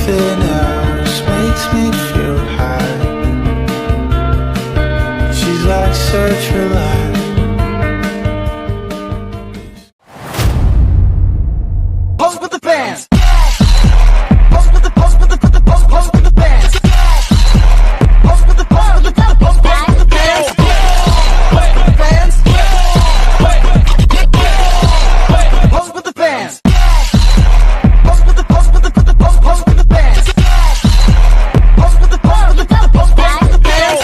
Nothing else makes me feel high. She's like such a lie. Pose with the fans. Pose with the pose with the pose with the fans. Pose with the pose with the pose with the fans. Fans. Pose with the fans. Pose with the pose with the pose with the fans. Pose with the pose with the pose with the fans.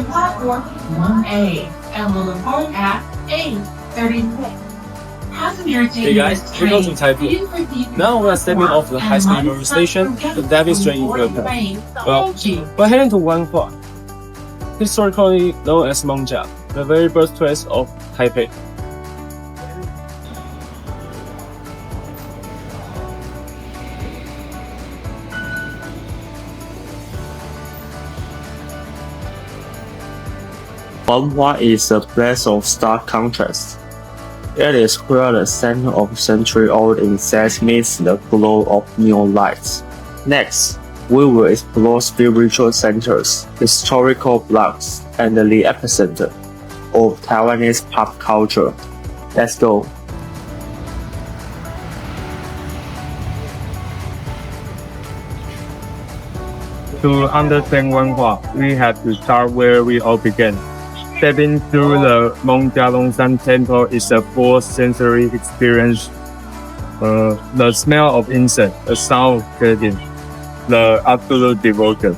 Platform 1A and will depart at 8:36. Passengers Hey guys, we're going to Taipei. Now we're stepping off the high-speed metro station to demonstrate equipment. Well, we're heading to Wanhua, historically known as Mongjia, the very birthplace of Taipei. Wanhua is a place of stark contrast. It is where the center of century-old insects meets the glow of neon lights. Next, we will explore spiritual centers, historical blocks, and the epicenter of Taiwanese pop culture. Let's go. To understand Wanhua, we have to start where we all began. Stepping through the Mongjia Longshan Temple is a full sensory experience. The smell of incense, the sound of chanting, the absolute devotion.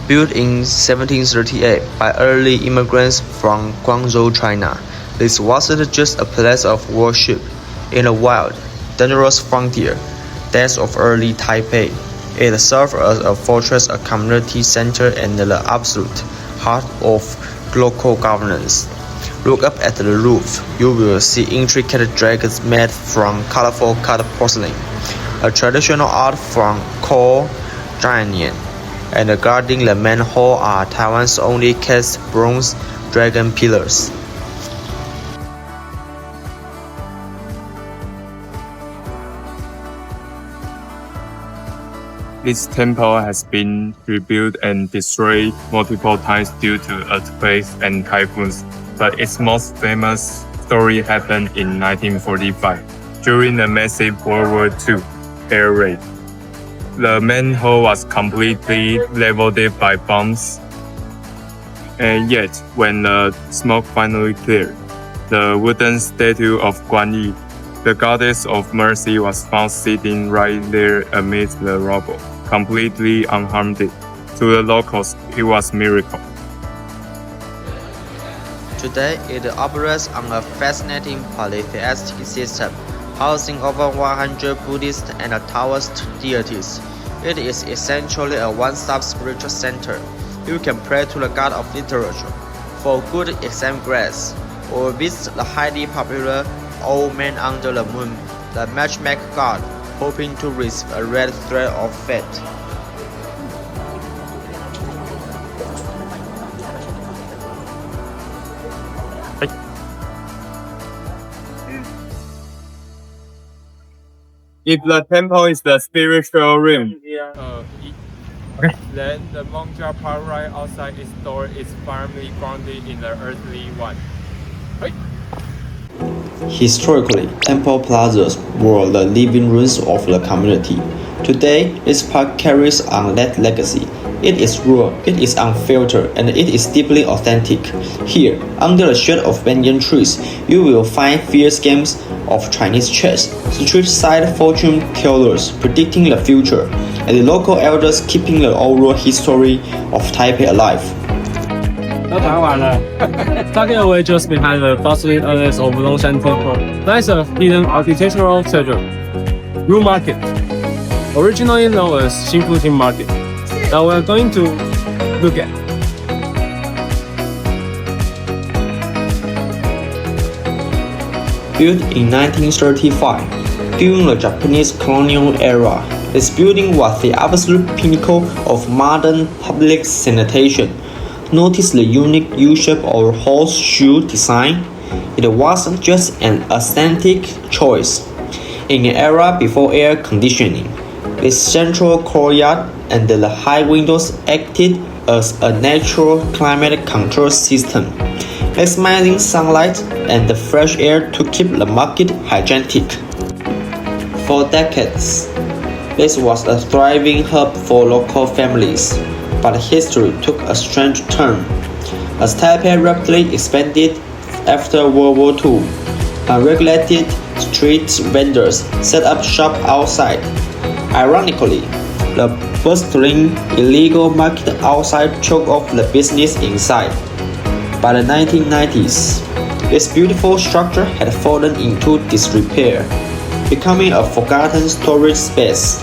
Built in 1738 by early immigrants from Guangzhou, China, this wasn't just a place of worship in a wild, dangerous frontier days of early Taipei. It served as a fortress, a community center, and the absolute heart of local governance. Look up at the roof. You will see intricate dragons made from colorful cut porcelain, a traditional art from Core Jianian. And guarding the main hall are Taiwan's only cast bronze dragon pillars. This temple has been rebuilt and destroyed multiple times due to earthquakes and typhoons, but its most famous story happened in 1945 during the massive World War II air raid. The main hall was completely leveled by bombs, and yet when the smoke finally cleared, the wooden statue of Guan Yi, the goddess of mercy, was found sitting right there amidst the rubble, completely unharmed. To the locals, it was a miracle. Today, it operates on a fascinating polytheistic system, housing over 100 Buddhist and Taoist deities. It is essentially a one-stop spiritual center. You can pray to the god of literature for good exam grades, or visit the highly popular Old Man Under the Moon, the matchmaker god, hoping to receive a red thread of fate. If the temple is the spiritual realm, then the Mongjia part right outside its door is firmly grounded in the earthly one. Historically, temple plazas were the living rooms of the community. Today, this park carries on that legacy. It is raw, it is unfiltered, and it is deeply authentic. Here, under the shade of banyan trees, you will find fierce games of Chinese chess, street-side fortune tellers predicting the future, and the local elders keeping the oral history of Taipei alive. Tucking away just behind the bustling areas of Longshan Temple lies a hidden architectural treasure, Ru Market, originally known as Xinfuting Market, that we're going to look at. Built in 1935, during the Japanese colonial era, this building was the absolute pinnacle of modern public sanitation. Notice the unique U-shape or horseshoe design. It wasn't just an aesthetic choice. In an era before air conditioning, this central courtyard and the high windows acted as a natural climate control system, maximizing sunlight and the fresh air to keep the market hygienic. For decades, this was a thriving hub for local families, but history took a strange turn. As Taipei rapidly expanded after World War II, unregulated street vendors set up shop outside. Ironically, the bustling illegal market outside choked off the business inside. By the 1990s, this beautiful structure had fallen into disrepair, becoming a forgotten storage space.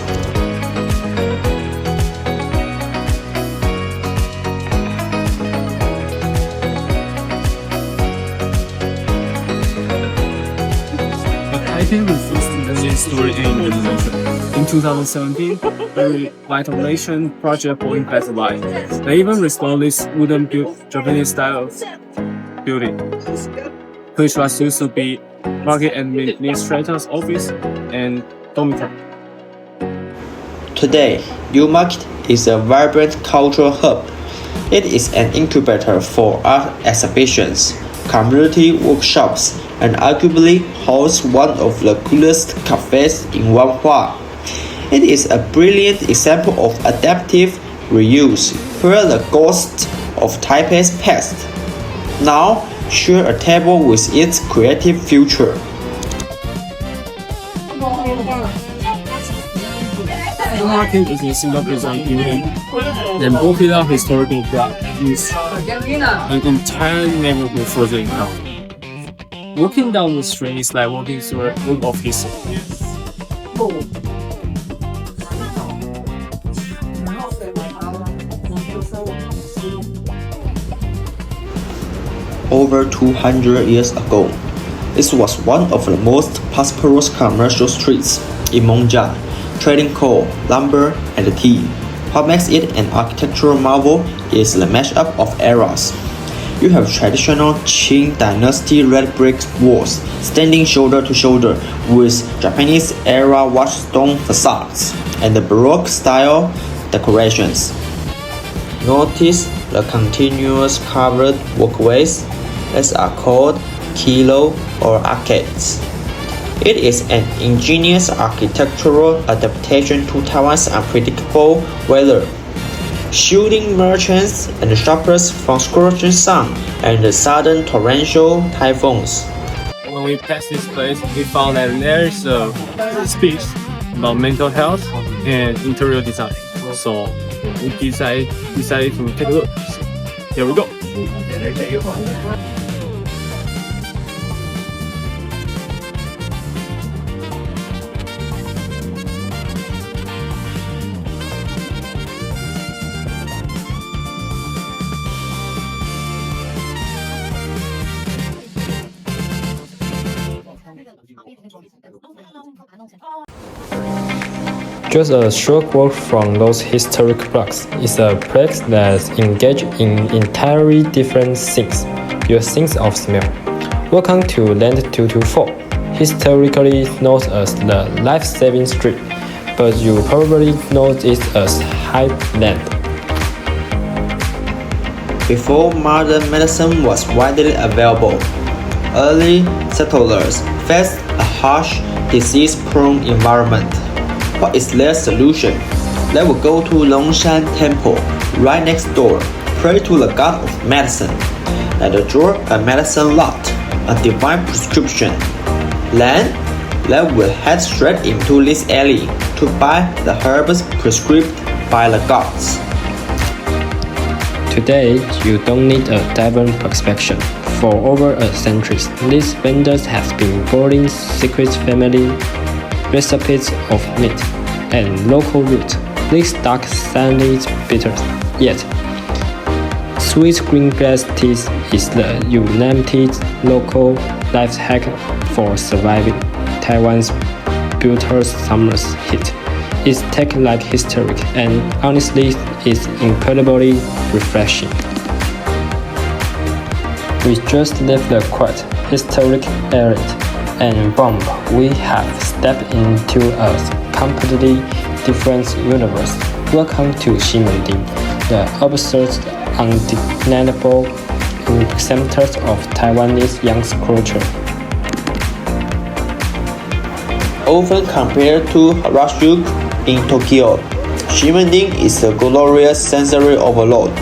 Taipei refused to visit storage in Indonesia. In 2017, the revitalization project for Impact Light. They even restored this wooden Japanese-style building, which was used to be market administrator's office and dormitory. Today, New Market is a vibrant cultural hub. It is an incubator for art exhibitions, community workshops, and arguably hosts one of the coolest cafes in Wanhua. It is a brilliant example of adaptive reuse, where the ghosts of Taipei's past now share a table with its creative future. The market is a single design building and popular historical block with an entire neighborhood further in town. Walking down the street is like walking through a book of history. Over 200 years ago, this was one of the most prosperous commercial streets in Mengjiang, trading coal, lumber, and tea. What makes it an architectural marvel is the mashup of eras. You have traditional Qing Dynasty red brick walls standing shoulder to shoulder with Japanese-era washed stone facades and the Baroque-style decorations. Notice the continuous covered walkways that are called kilo or arcades. It is an ingenious architectural adaptation to Taiwan's unpredictable weather, shielding merchants and shoppers from scorching sun and the sudden torrential typhoons. When we passed this place, we found that there is a speech about mental health and interior design. So we decided to take a look. Here we go. Just a short walk from those historic blocks is a place that's engaged in entirely different things. Your sense of smell. Welcome to Land 224, historically known as the Life-Saving Street, but you probably know it as Hype Land. Before modern medicine was widely available, early settlers faced a harsh, disease-prone environment. What is their solution? They would go to Longshan Temple, right next door, pray to the god of medicine, and draw a medicine lot, a divine prescription. Then, they would head straight into this alley to buy the herbs prescribed by the gods. Today, you don't need a diamond prospection. For over a century, these vendors have been boiling secret family recipes of meat and local root. This dark, sandy, bitter, yet sweet green grass tea is the unlimited local life hack for surviving Taiwan's brutal summer's heat. It's tech-like historic and honestly it's incredibly refreshing. We just left the quite historic area and boom, we have stepped into a completely different universe. Welcome to Ximending, the absurd, undeniable center of Taiwanese young culture. Often compared to Harajuku in Tokyo, Ximending is a glorious sensory overload.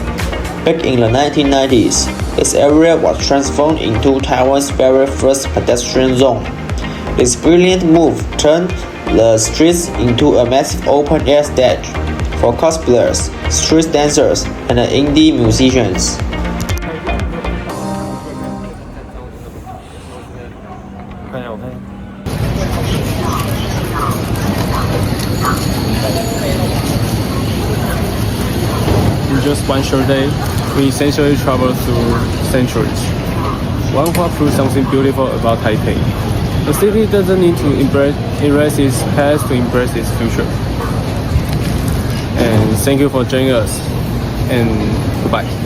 Back in the 1990s, this area was transformed into Taiwan's very first pedestrian zone. This brilliant move turned the streets into a massive open-air stage for cosplayers, street dancers, and indie musicians. In just one short day, we essentially traveled through centuries. Wanhua proved something beautiful about Taipei. The city doesn't need to erase its past to embrace its future. And thank you for joining us, and goodbye.